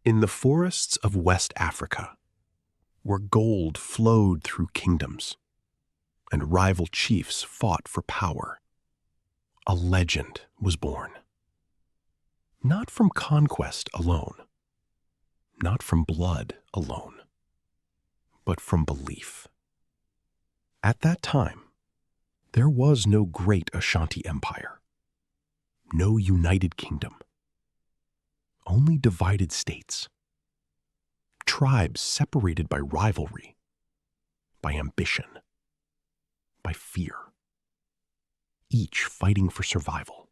In the forests of West Africa, where gold flowed through kingdoms and rival chiefs fought for power, a legend was born. Not from conquest alone, not from blood alone, but from belief. At that time, there was no great Ashanti Empire, no united kingdom, only divided states, tribes separated by rivalry, by ambition, by fear, each fighting for survival,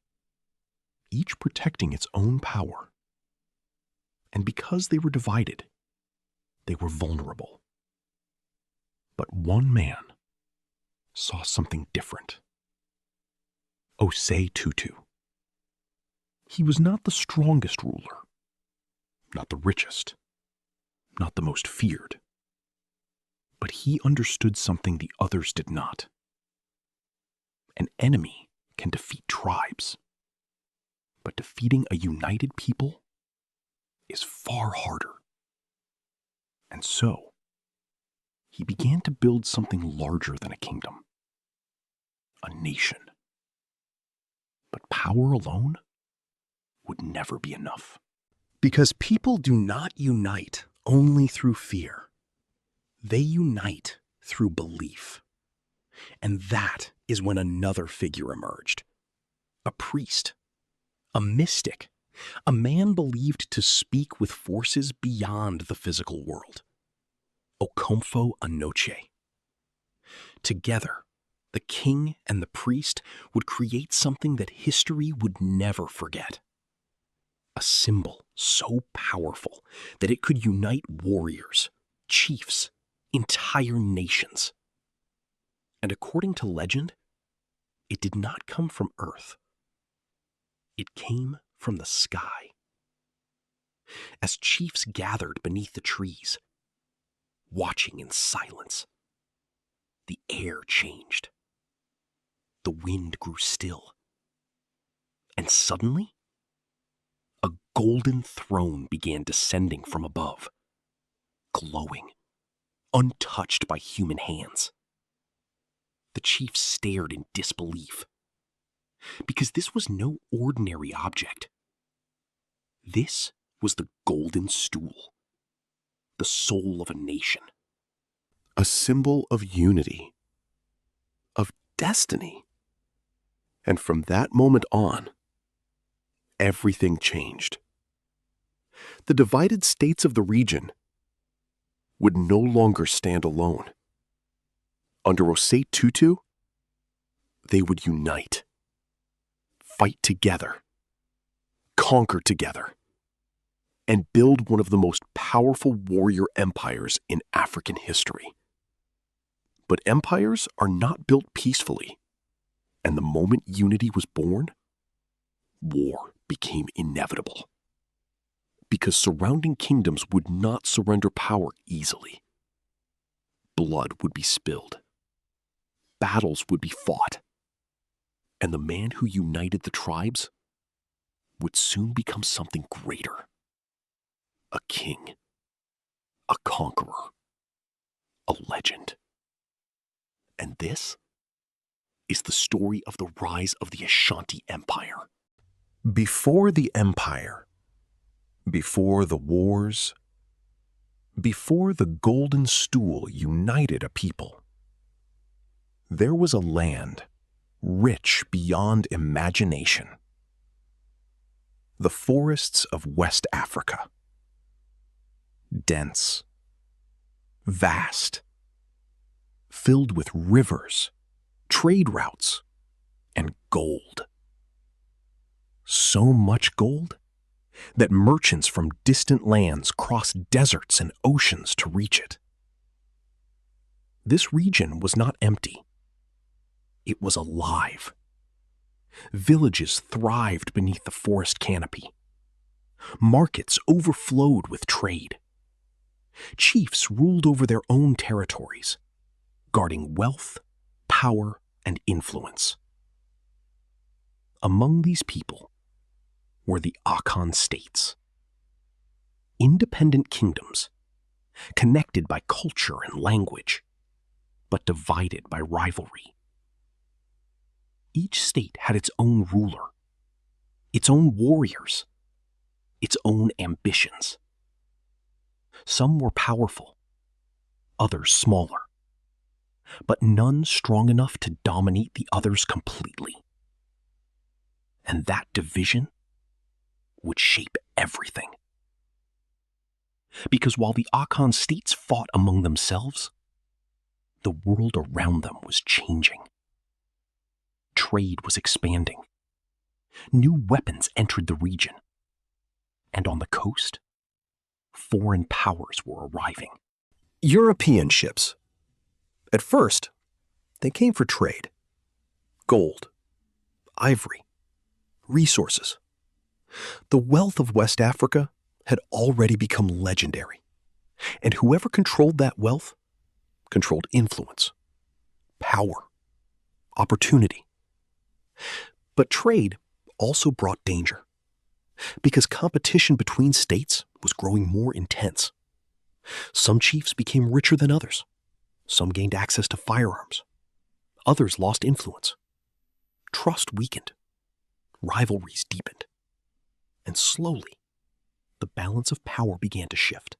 each protecting its own power. And because they were divided, they were vulnerable. But one man saw something different. Osei Tutu. He was not the strongest ruler, not the richest, not the most feared. But he understood something the others did not. An enemy can defeat tribes, but defeating a united people is far harder. And so, he began to build something larger than a kingdom, a nation. But power alone would never be enough. Because people do not unite only through fear. They unite through belief. And that is when another figure emerged. A priest, a mystic, a man believed to speak with forces beyond the physical world. Okomfo Anokye. Together, the king and the priest would create something that history would never forget. A symbol so powerful that it could unite warriors, chiefs, entire nations. And according to legend, it did not come from earth. It came from the sky. As chiefs gathered beneath the trees, watching in silence, the air changed. The wind grew still. And suddenly, a golden throne began descending from above, glowing, untouched by human hands. The chiefs stared in disbelief, because this was no ordinary object. This was the Golden Stool, the soul of a nation. A symbol of unity, of destiny. And from that moment on, everything changed. The divided states of the region would no longer stand alone. Under Osei Tutu, they would unite, fight together, conquer together, and build one of the most powerful warrior empires in African history. But empires are not built peacefully, and the moment unity was born, war became inevitable. Because surrounding kingdoms would not surrender power easily. Blood would be spilled. Battles would be fought. And the man who united the tribes would soon become something greater. A king, a conqueror, a legend. And this is the story of the rise of the Ashanti Empire. Before the empire, before the wars, before the Golden Stool united a people, there was a land rich beyond imagination. The forests of West Africa. Dense, vast, filled with rivers, trade routes, and gold. So much gold that merchants from distant lands crossed deserts and oceans to reach it. This region was not empty. It was alive. Villages thrived beneath the forest canopy. Markets overflowed with trade. Chiefs ruled over their own territories, guarding wealth, power, and influence. Among these people were the Akan states. independent kingdoms, connected by culture and language, but divided by rivalry. Each state had its own ruler, its own warriors, its own ambitions. Some were powerful, others smaller, but none strong enough to dominate the others completely. And that division would shape everything. Because while the Akan states fought among themselves, the world around them was changing. Trade was expanding. New weapons entered the region. And on the coast, foreign powers were arriving. European ships. At first, they came for trade. Gold, ivory, resources. The wealth of West Africa had already become legendary, and whoever controlled that wealth controlled influence, power, opportunity. But trade also brought danger, because competition between states was growing more intense. Some chiefs became richer than others. Some gained access to firearms. Others lost influence. Trust weakened. Rivalries deepened. And slowly, the balance of power began to shift.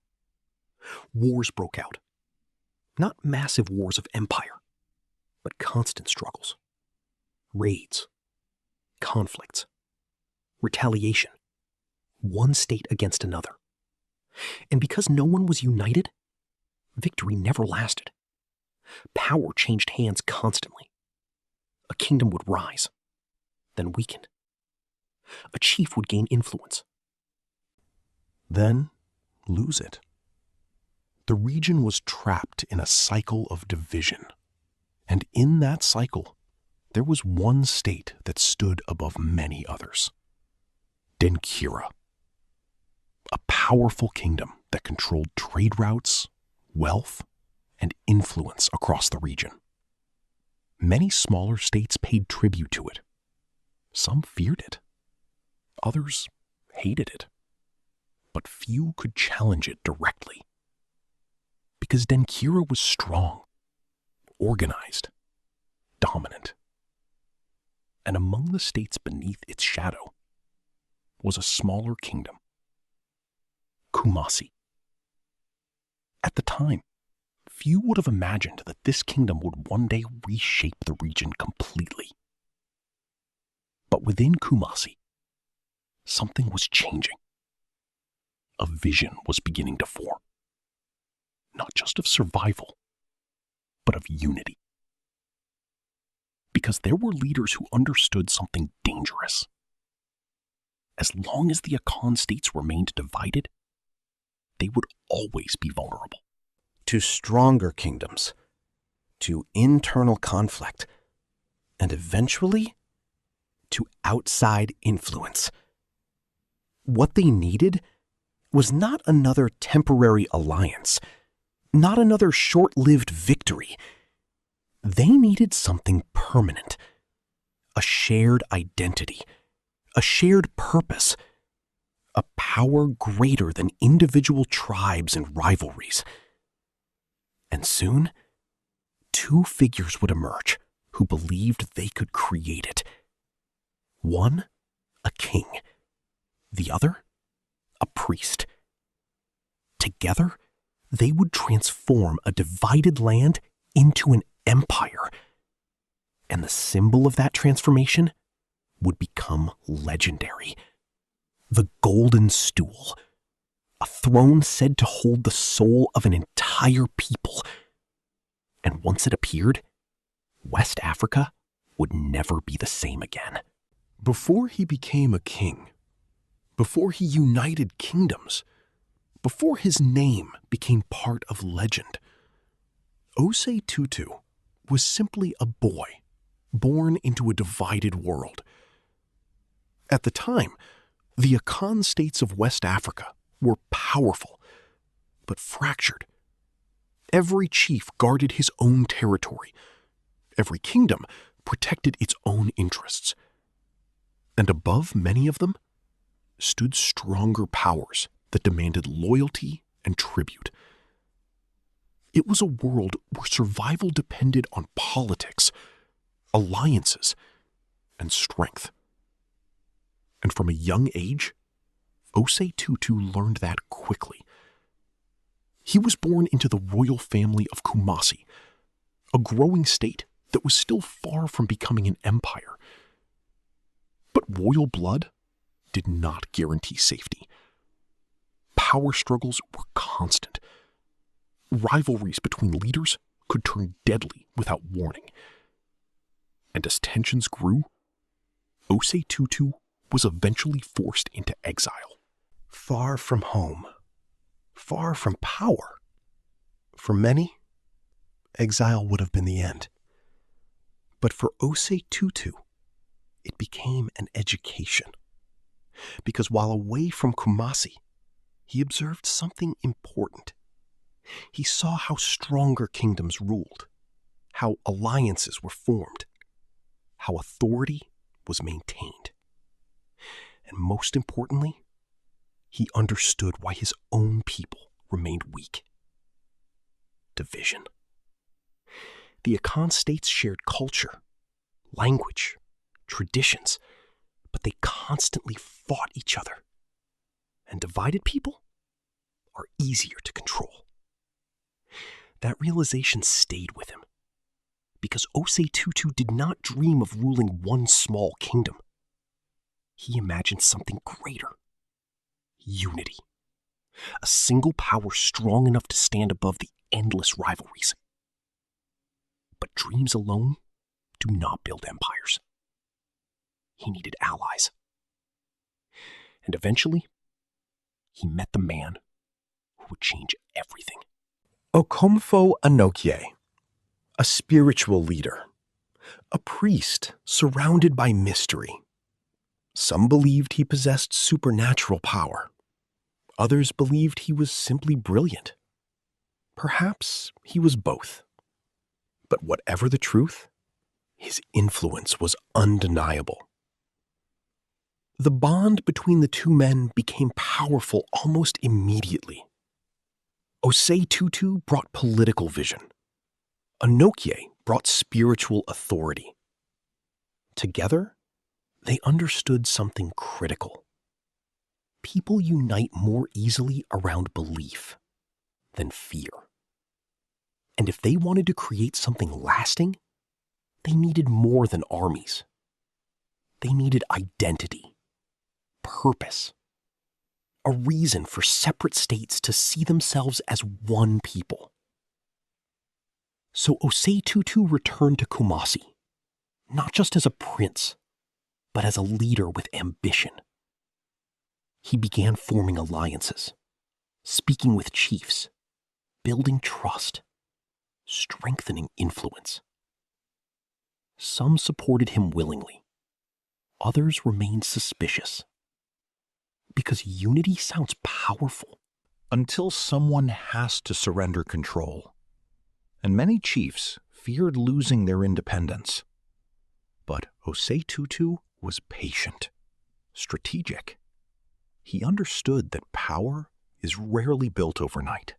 Wars broke out. Not massive wars of empire, but constant struggles. Raids. Conflicts. Retaliation. One state against another. And because no one was united, victory never lasted. Power changed hands constantly. A kingdom would rise, then weaken. A chief would gain influence, then lose it. The region was trapped in a cycle of division. And in that cycle, there was one state that stood above many others. Denkira. A powerful kingdom that controlled trade routes, wealth, and influence across the region. Many smaller states paid tribute to it. Some feared it. Others hated it. But few could challenge it directly. Because Denkira was strong, organized, dominant. And among the states beneath its shadow was a smaller kingdom, Kumasi. At the time, few would have imagined that this kingdom would one day reshape the region completely. But within Kumasi, something was changing. A vision was beginning to form. Not just of survival, but of unity. Because there were leaders who understood something dangerous. As long as the Akan states remained divided, they would always be vulnerable. to stronger kingdoms, to internal conflict, and eventually to outside influence. What they needed was not another temporary alliance, not another short-lived victory. They needed something permanent, a shared identity, a shared purpose, a power greater than individual tribes and rivalries. And soon, two figures would emerge who believed they could create it. One, a king. The other, a priest. Together, they would transform a divided land into an empire. And the symbol of that transformation would become legendary. The Golden Stool, a throne said to hold the soul of an entire people. And once it appeared, West Africa would never be the same again. Before he became a king, before he united kingdoms, before his name became part of legend, Osei Tutu was simply a boy born into a divided world. At the time, the Akan states of West Africa were powerful, but fractured. Every chief guarded his own territory. Every kingdom protected its own interests. And above many of them stood stronger powers that demanded loyalty and tribute. It was a world where survival depended on politics, alliances, and strength. And from a young age, Osei Tutu learned that quickly. He was born into the royal family of Kumasi, a growing state that was still far from becoming an empire. But royal blood did not guarantee safety. Power struggles were constant. Rivalries between leaders could turn deadly without warning. And as tensions grew, Osei Tutu was eventually forced into exile. Far from home, far from power. For many, exile would have been the end. But for Osei Tutu, it became an education. Because while away from Kumasi, he observed something important. He saw how stronger kingdoms ruled, how alliances were formed, how authority was maintained. And most importantly, he understood why his own people remained weak. Division. The Akan states shared culture, language, traditions, but they constantly fought each other. And divided people are easier to control. That realization stayed with him, because Osei Tutu did not dream of ruling one small kingdom. He imagined something greater. Unity. A single power strong enough to stand above the endless rivalries. But dreams alone do not build empires. He needed allies. And eventually, he met the man who would change everything. Okomfo Anokye, a spiritual leader, a priest surrounded by mystery. Some believed he possessed supernatural power. Others believed he was simply brilliant. Perhaps he was both. But whatever the truth, his influence was undeniable. The bond between the two men became powerful almost immediately. Osei Tutu brought political vision. Anokye brought spiritual authority. Together, they understood something critical. People unite more easily around belief than fear. And if they wanted to create something lasting, they needed more than armies. They needed identity, purpose, a reason for separate states to see themselves as one people. So Osei Tutu returned to Kumasi, not just as a prince, but as a leader with ambition. He began forming alliances, speaking with chiefs, building trust, strengthening influence. Some supported him willingly. Others remained suspicious. Because unity sounds powerful. Until someone has to surrender control. And many chiefs feared losing their independence. But Osei Tutu was patient, strategic. He understood that power is rarely built overnight.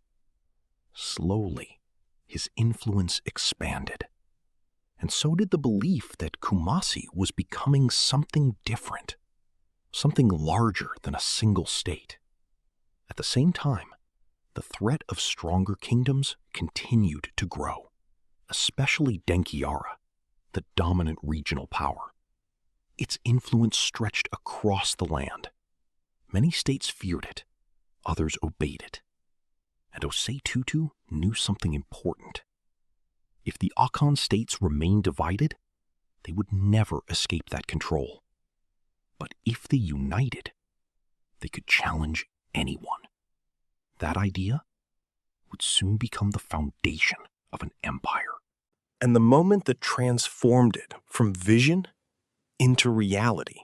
Slowly, his influence expanded. And so did the belief that Kumasi was becoming something different, something larger than a single state. At the same time, the threat of stronger kingdoms continued to grow, especially Denkyara, the dominant regional power. Its influence stretched across the land. Many states feared it, others obeyed it. And Osei Tutu knew something important. If the Akan states remained divided, they would never escape that control. But if they united, they could challenge anyone. That idea would soon become the foundation of an empire. And the moment that transformed it from vision into reality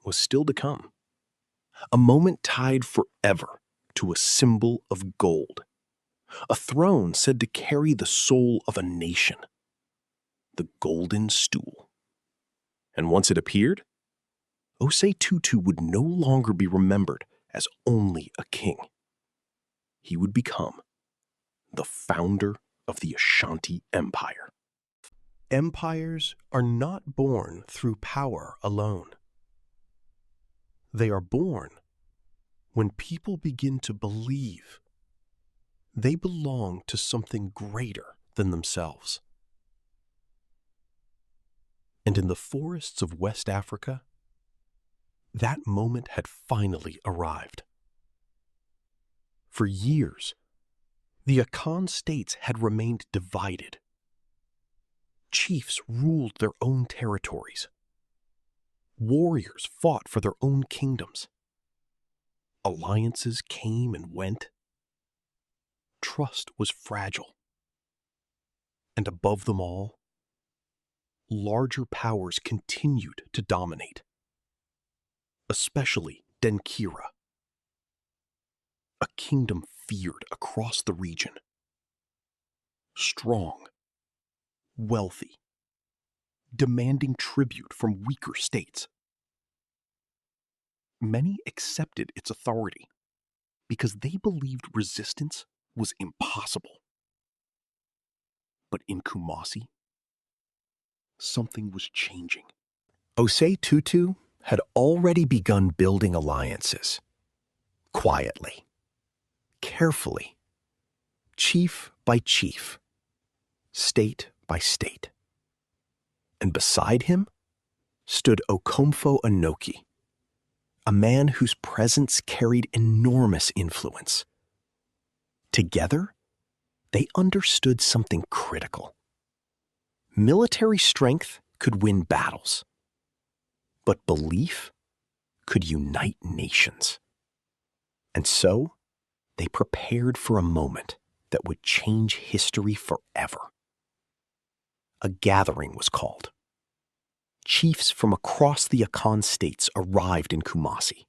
was still to come. A moment tied forever to a symbol of gold. A throne said to carry the soul of a nation. The Golden Stool. And once it appeared, Osei Tutu would no longer be remembered as only a king. He would become the founder of the Ashanti Empire. Empires are not born through power alone. They are born when people begin to believe they belong to something greater than themselves. And in the forests of West Africa, that moment had finally arrived. For years, the Akan states had remained divided. Chiefs ruled their own territories. Warriors fought for their own kingdoms. Alliances came and went. Trust was fragile. And above them all, larger powers continued to dominate, especially Denkira, a kingdom feared across the region. Strong, wealthy, demanding tribute from weaker states. Many accepted its authority because they believed resistance was impossible. But in Kumasi, something was changing. Osei Tutu had already begun building alliances. Quietly, carefully, chief by chief, state by state. And beside him stood Okomfo Anokye, a man whose presence carried enormous influence. Together, they understood something critical. Military strength could win battles, but belief could unite nations. And so, they prepared for a moment that would change history forever. A gathering was called. Chiefs from across the Akan states arrived in Kumasi.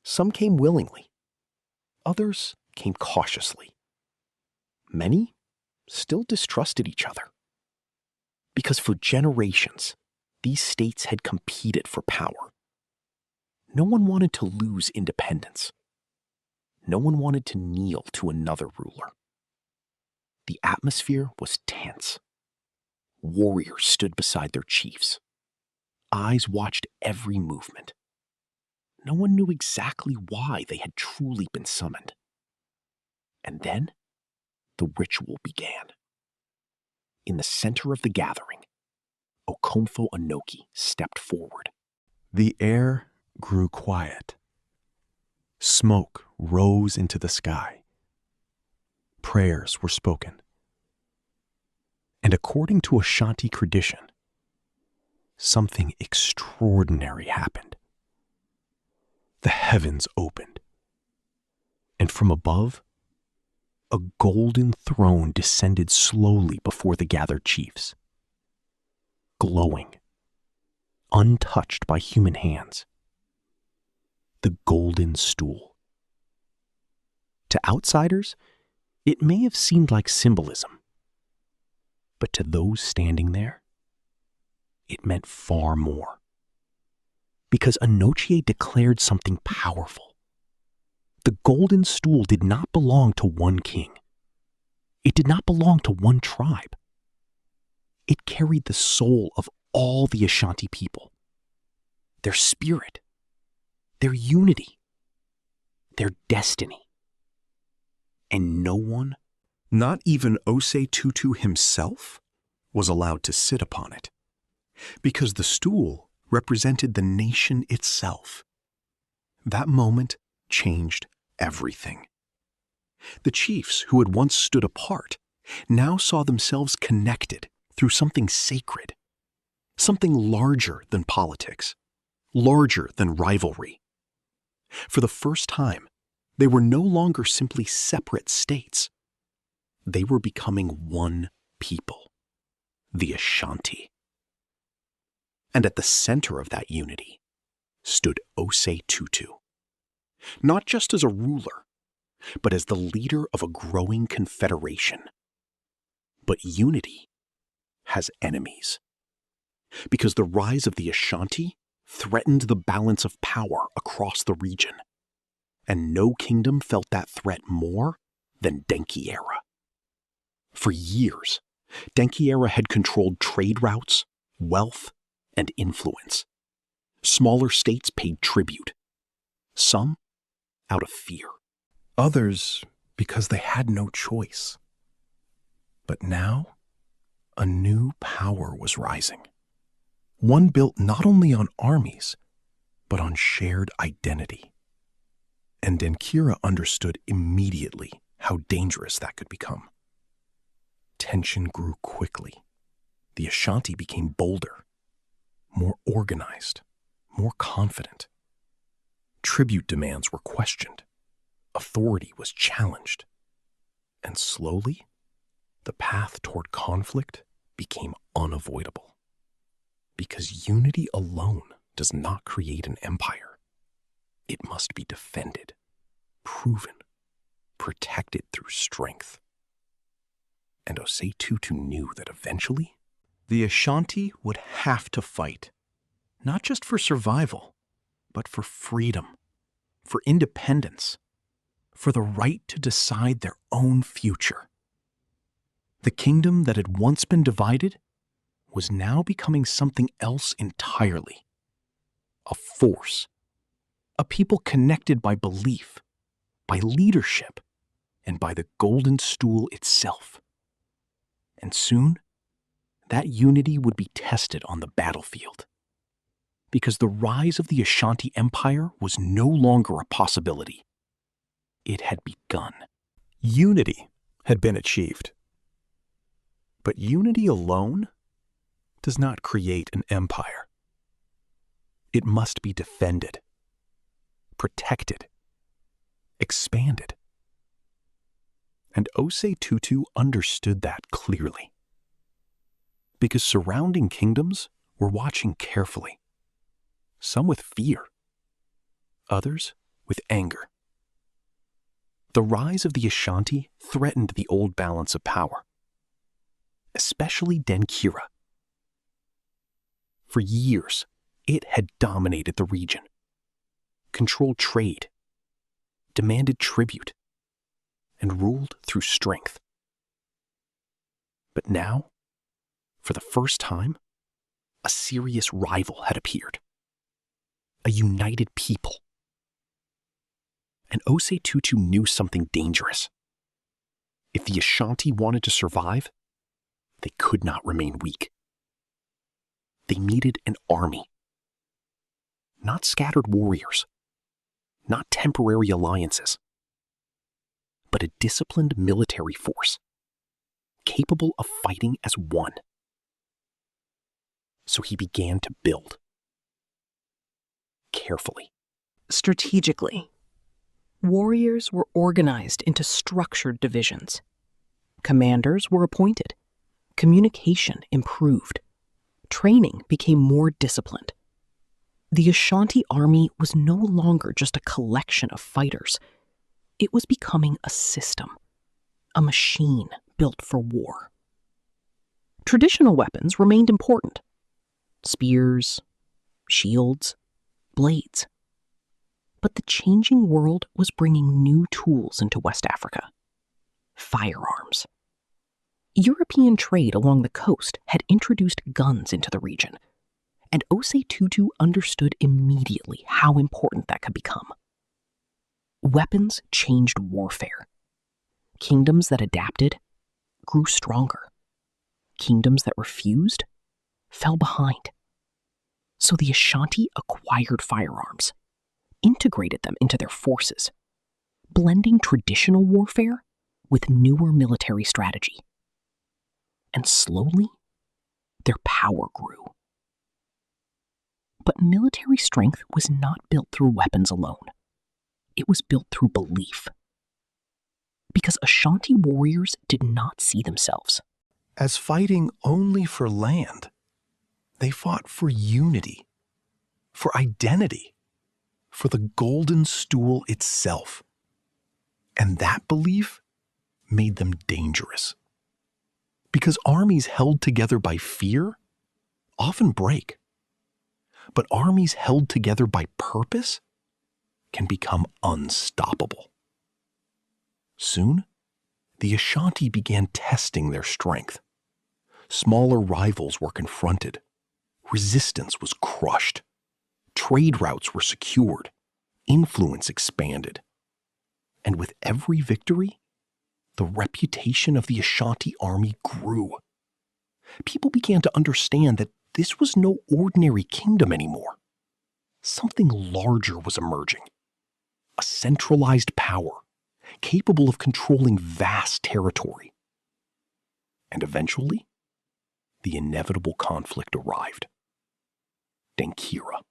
Some came willingly. Others came cautiously. Many still distrusted each other. Because for generations, these states had competed for power. No one wanted to lose independence. No one wanted to kneel to another ruler. The atmosphere was tense. Warriors stood beside their chiefs. Eyes watched every movement. No one knew exactly why they had truly been summoned. And then, the ritual began. In the center of the gathering, Okomfo Anokye stepped forward. The air grew quiet. Smoke rose into the sky. Prayers were spoken. And according to Ashanti tradition, something extraordinary happened. The heavens opened, and from above, a golden throne descended slowly before the gathered chiefs. Glowing, untouched by human hands. The Golden Stool. To outsiders, it may have seemed like symbolism. But to those standing there, it meant far more. Because Anokye declared something powerful. The Golden Stool did not belong to one king. It did not belong to one tribe. It carried the soul of all the Ashanti people. Their spirit, their unity, their destiny. And no one, not even Osei Tutu himself, was allowed to sit upon it, because the stool represented the nation itself. That moment changed everything. The chiefs who had once stood apart now saw themselves connected through something sacred, something larger than politics, larger than rivalry. For the first time, they were no longer simply separate states. They were becoming one people, the Ashanti. And at the center of that unity stood Osei Tutu, not just as a ruler, but as the leader of a growing confederation. But unity has enemies, because the rise of the Ashanti threatened the balance of power across the region. And no kingdom felt that threat more than Denki Era. For years, Denki Era had controlled trade routes, wealth, and influence. Smaller states paid tribute, some out of fear. Others because they had no choice. But now, a new power was rising. One built not only on armies, but on shared identity. And Denkira understood immediately how dangerous that could become. Tension grew quickly. The Ashanti became bolder, more organized, more confident. Tribute demands were questioned. Authority was challenged. And slowly, the path toward conflict became unavoidable. Because unity alone does not create an empire. It must be defended, proven, protected through strength. And Osei Tutu knew that eventually, The Ashanti would have to fight, not just for survival, but for freedom, for independence, for the right to decide their own future. The kingdom that had once been divided was now becoming something else entirely. A force, a people connected by belief, by leadership, and by the Golden Stool itself. And soon, that unity would be tested on the battlefield. Because the rise of the Ashanti Empire was no longer a possibility. It had begun. unity had been achieved. But unity alone does not create an empire. It must be defended, protected, expanded. And Osei Tutu understood that clearly. Because surrounding kingdoms were watching carefully, some with fear, others with anger. The rise of the Ashanti threatened the old balance of power, especially Denkira. For years, it had dominated the region, controlled trade, demanded tribute, and ruled through strength. But now, for the first time, a serious rival had appeared. A united people. And Osei Tutu knew something dangerous. If the Ashanti wanted to survive, they could not remain weak. They needed an army. Not scattered warriors. Not temporary alliances. But a disciplined military force, capable of fighting as one. So he began to build. Carefully. Strategically. Warriors were organized into structured divisions. Commanders were appointed. Communication improved. Training became more disciplined. The Ashanti army was no longer just a collection of fighters. It was becoming a system, a machine built for war. Traditional weapons remained important. Spears, shields, blades. But the changing world was bringing new tools into West Africa. Firearms. European trade along the coast had introduced guns into the region, and Osei Tutu understood immediately how important that could become. Weapons changed warfare. Kingdoms that adapted grew stronger. Kingdoms that refused fell behind. So the Ashanti acquired firearms, integrated them into their forces, blending traditional warfare with newer military strategy. And slowly, their power grew. But military strength was not built through weapons alone. It was built through belief. Because Ashanti warriors did not see themselves as fighting only for land. They fought for unity, for identity, for the Golden Stool itself. And that belief made them dangerous. Because armies held together by fear often break. But armies held together by purpose can become unstoppable. Soon, the Ashanti began testing their strength. Smaller rivals were confronted. Resistance was crushed. Trade routes were secured. Influence expanded. And with every victory, the reputation of the Ashanti army grew. People began to understand that this was no ordinary kingdom anymore. Something larger was emerging. A centralized power, capable of controlling vast territory. And eventually, the inevitable conflict arrived. Dankira,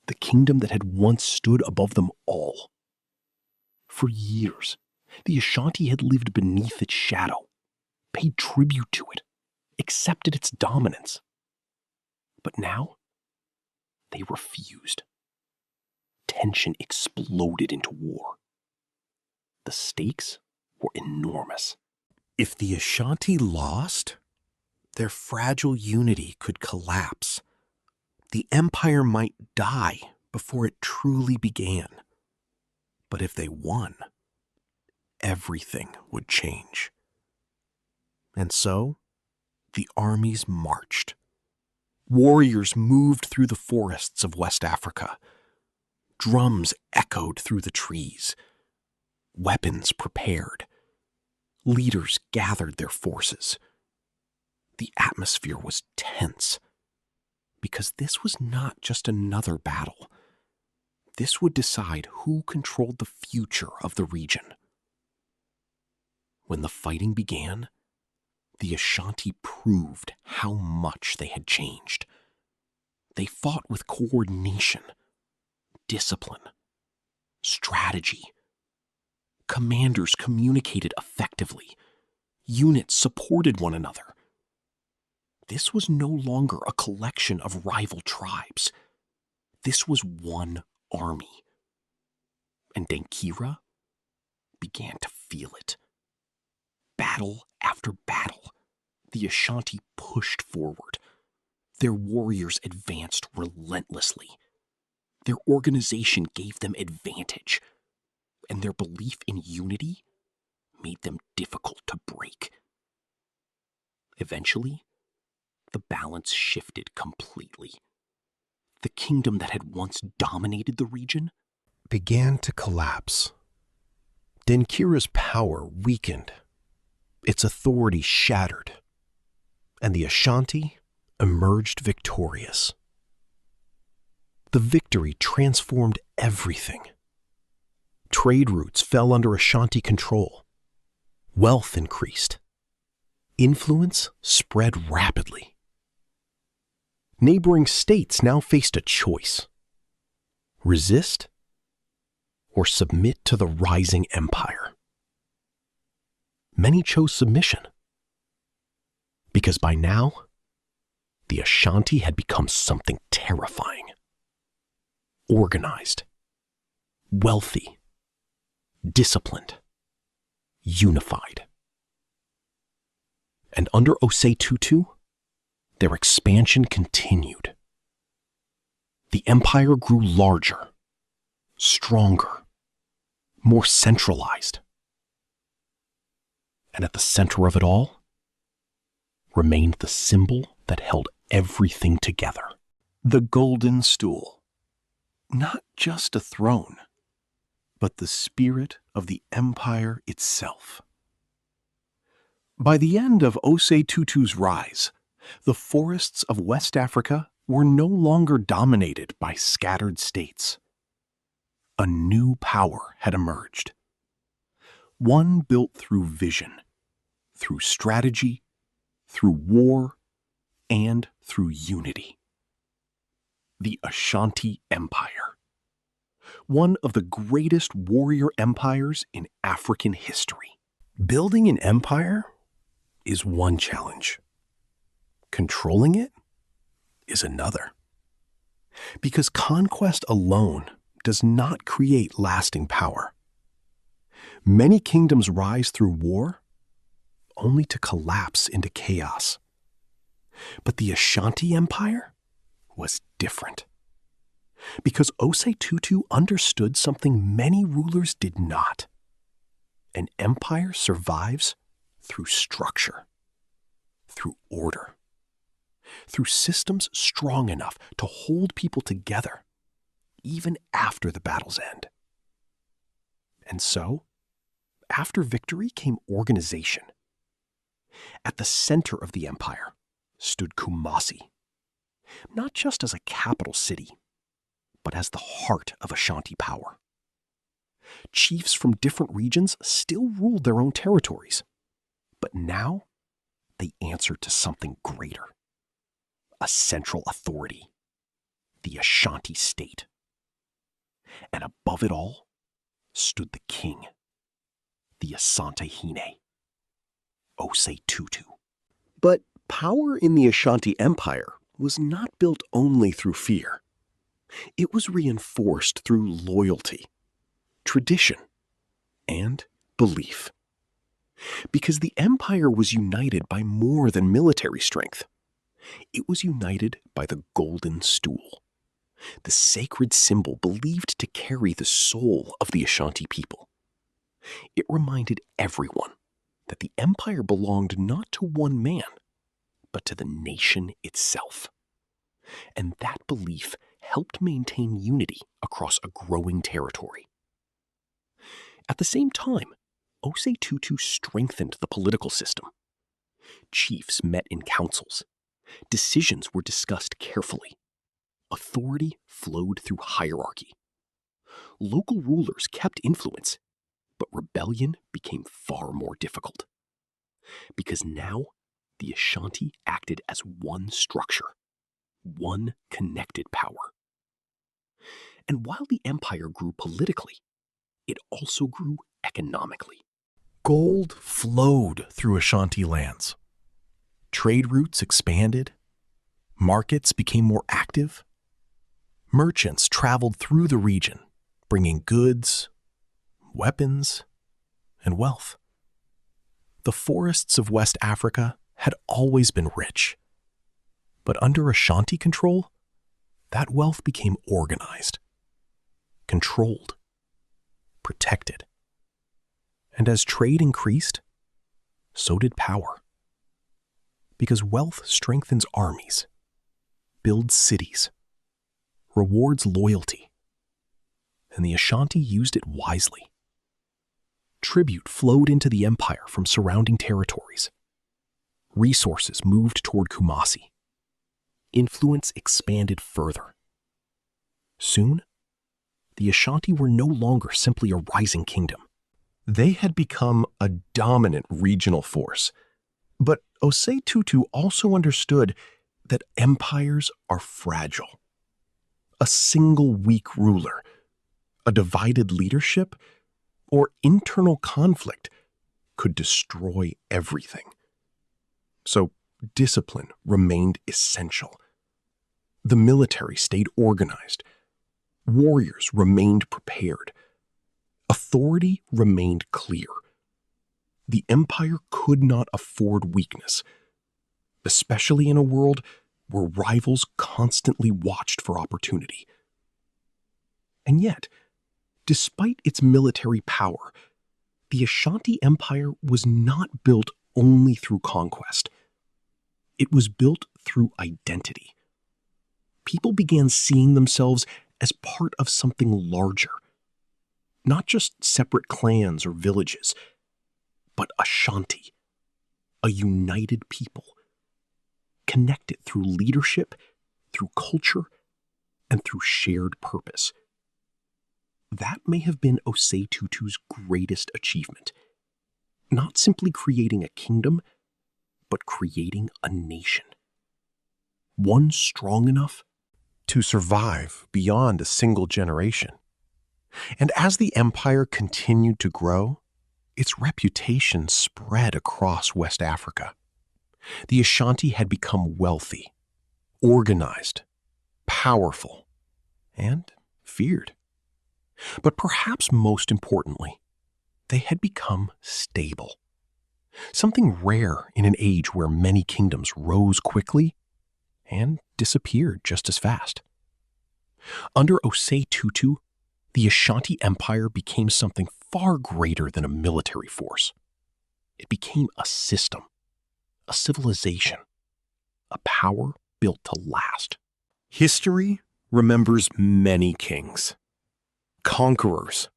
the kingdom that had once stood above them all. For years, the Ashanti had lived beneath its shadow, paid tribute to it, accepted its dominance. But now, they refused. Tension exploded into war. The stakes were enormous. If the Ashanti lost, their fragile unity could collapse. The empire might die before it truly began. But if they won, everything would change. And so, the armies marched. Warriors moved through the forests of West Africa. Drums echoed through the trees. Weapons prepared. Leaders gathered their forces. The atmosphere was tense, because this was not just another battle. This would decide who controlled the future of the region. When the fighting began, the Ashanti proved how much they had changed. They fought with coordination, discipline, strategy. Commanders communicated effectively. Units supported one another. This was no longer a collection of rival tribes. This was one army. And Dankira began to feel it. Battle after battle, the Ashanti pushed forward. Their warriors advanced relentlessly. Their organization gave them advantage, and their belief in unity made them difficult to break. Eventually, the balance shifted completely. The kingdom that had once dominated the region began to collapse. Dankira's power weakened. Its authority shattered. And the Ashanti emerged victorious. The victory transformed everything. Trade routes fell under Ashanti control. Wealth increased. Influence spread rapidly. Neighboring states now faced a choice: resist or submit to the rising empire. Many chose submission, because by now, the Ashanti had become something terrifying. Organized, wealthy, disciplined, unified. And under Osei Tutu, their expansion continued. The empire grew larger, stronger, more centralized. And at the center of it all remained the symbol that held everything together: the Golden Stool. Not just a throne, but the spirit of the empire itself. By the end of Osei Tutu's rise, the forests of West Africa were no longer dominated by scattered states. A new power had emerged. One built through vision, through strategy, through war, and through unity. The Ashanti Empire. One of the greatest warrior empires in African history. Building an empire is one challenge. Controlling it is another. Because conquest alone does not create lasting power. Many kingdoms rise through war only to collapse into chaos. But the Ashanti Empire was different. Because Osei Tutu understood something many rulers did not. An empire survives through structure, through order, through systems strong enough to hold people together, even after the battle's end. And so, after victory came organization. At the center of the empire stood Kumasi, not just as a capital city, but as the heart of Ashanti power. Chiefs from different regions still ruled their own territories, but now they answered to something greater, a central authority, the Ashanti state. And above it all stood the king, the Asante Hine, Osei Tutu. But power in the Ashanti Empire was not built only through fear. It was reinforced through loyalty, tradition, and belief. Because the empire was united by more than military strength. It was united by the Golden Stool, the sacred symbol believed to carry the soul of the Ashanti people. It reminded everyone that the empire belonged not to one man, but to the nation itself. And that belief helped maintain unity across a growing territory. At the same time, Osei Tutu strengthened the political system. Chiefs met in councils. Decisions were discussed carefully. Authority flowed through hierarchy. Local rulers kept influence, but rebellion became far more difficult. Because now, the Ashanti acted as one structure, one connected power. And while the empire grew politically, it also grew economically. Gold flowed through Ashanti lands. Trade routes expanded. Markets became more active. Merchants traveled through the region, bringing goods, weapons, and wealth. The forests of West Africa had always been rich. But under Ashanti control, that wealth became organized, controlled, protected. And as trade increased, so did power. Because wealth strengthens armies, builds cities, rewards loyalty, and the Ashanti used it wisely. Tribute flowed into the empire from surrounding territories. Resources moved toward Kumasi. Influence expanded further. Soon, the Ashanti were no longer simply a rising kingdom. They had become a dominant regional force. But Osei Tutu also understood that empires are fragile. A single weak ruler, a divided leadership, or internal conflict could destroy everything. So discipline remained essential. The military stayed organized. Warriors remained prepared. Authority remained clear. The empire could not afford weakness, especially in a world where rivals constantly watched for opportunity. And yet, despite its military power, the Ashanti Empire was not built only through conquest. It was built through identity. People began seeing themselves as part of something larger, not just separate clans or villages, but Ashanti, a united people, connected through leadership, through culture, and through shared purpose. That may have been Osei Tutu's greatest achievement, not simply creating a kingdom, but creating a nation. One strong enough to survive beyond a single generation. And as the empire continued to grow, its reputation spread across West Africa. The Ashanti had become wealthy, organized, powerful, and feared. But perhaps most importantly, they had become stable. Something rare in an age where many kingdoms rose quickly and disappeared just as fast. Under Osei Tutu, the Ashanti Empire became something far greater than a military force. It became a system, a civilization, a power built to last. History remembers many kings, conquerors,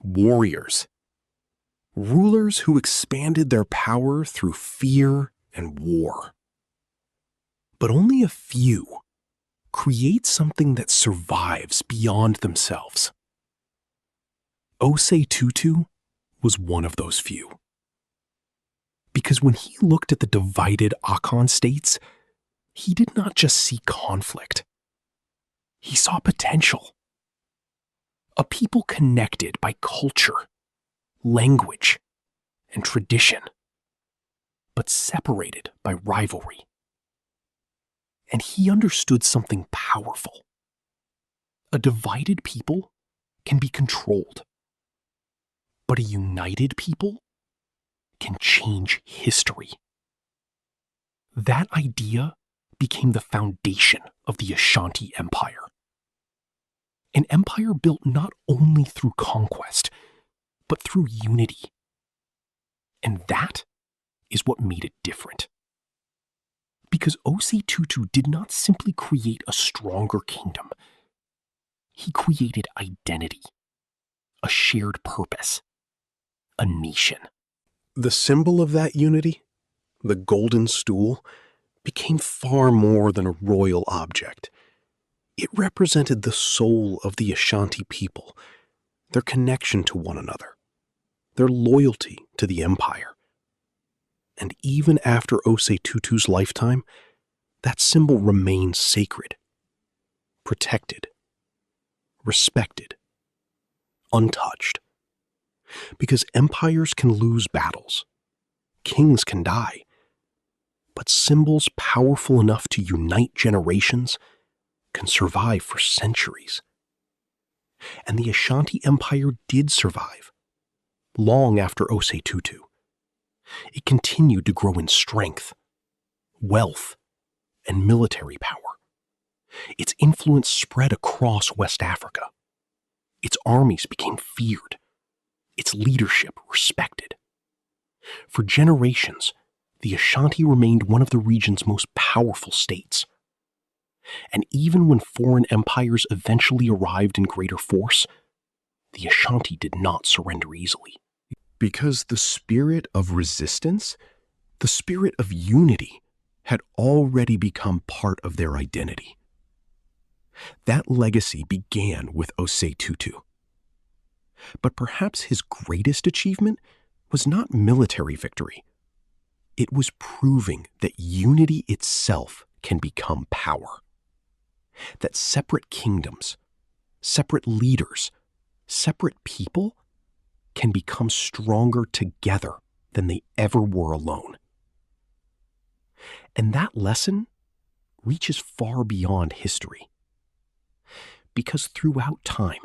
warriors, rulers who expanded their power through fear and war. But only a few create something that survives beyond themselves. Osei Tutu was one of those few. Because when he looked at the divided Akan states, he did not just see conflict. He saw potential. A people connected by culture, language, and tradition, but separated by rivalry. And he understood something powerful. A divided people can be controlled, but a united people can change history. That idea became the foundation of the Ashanti Empire. An empire built not only through conquest, but through unity. And that is what made it different. Because Osei Tutu did not simply create a stronger kingdom. He created identity, a shared purpose, a nation. The symbol of that unity, the Golden Stool, became far more than a royal object. It represented the soul of the Ashanti people, their connection to one another, their loyalty to the empire. And even after Osei Tutu's lifetime, that symbol remains sacred, protected, respected, untouched. Because empires can lose battles, kings can die, but symbols powerful enough to unite generations can survive for centuries. And the Ashanti Empire did survive, long after Osei Tutu. It continued to grow in strength, wealth, and military power. Its influence spread across West Africa. Its armies became feared, its leadership respected. For generations, the Ashanti remained one of the region's most powerful states. And even when foreign empires eventually arrived in greater force, the Ashanti did not surrender easily. Because the spirit of resistance, the spirit of unity, had already become part of their identity. That legacy began with Osei Tutu. But perhaps his greatest achievement was not military victory. It was proving that unity itself can become power. That separate kingdoms, separate leaders, separate people can become stronger together than they ever were alone. And that lesson reaches far beyond history. Because throughout time,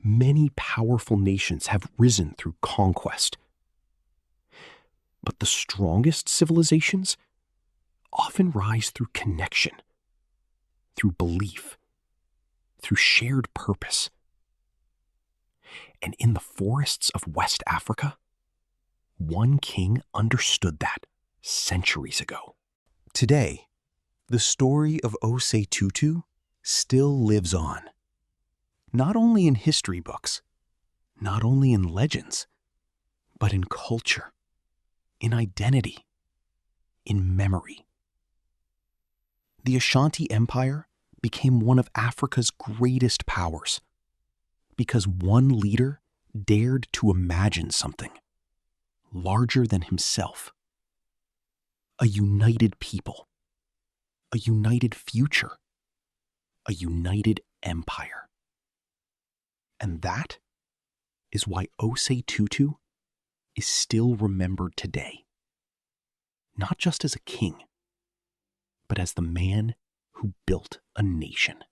many powerful nations have risen through conquest. But the strongest civilizations often rise through connection, through belief, through shared purpose. And in the forests of West Africa, one king understood that centuries ago. Today, the story of Osei Tutu still lives on. Not only in history books, not only in legends, but in culture, in identity, in memory. The Ashanti Empire became one of Africa's greatest powers because one leader dared to imagine something larger than himself. A united people, a united future, a united empire. And that is why Osei Tutu is still remembered today, not just as a king, but as the man who built a nation.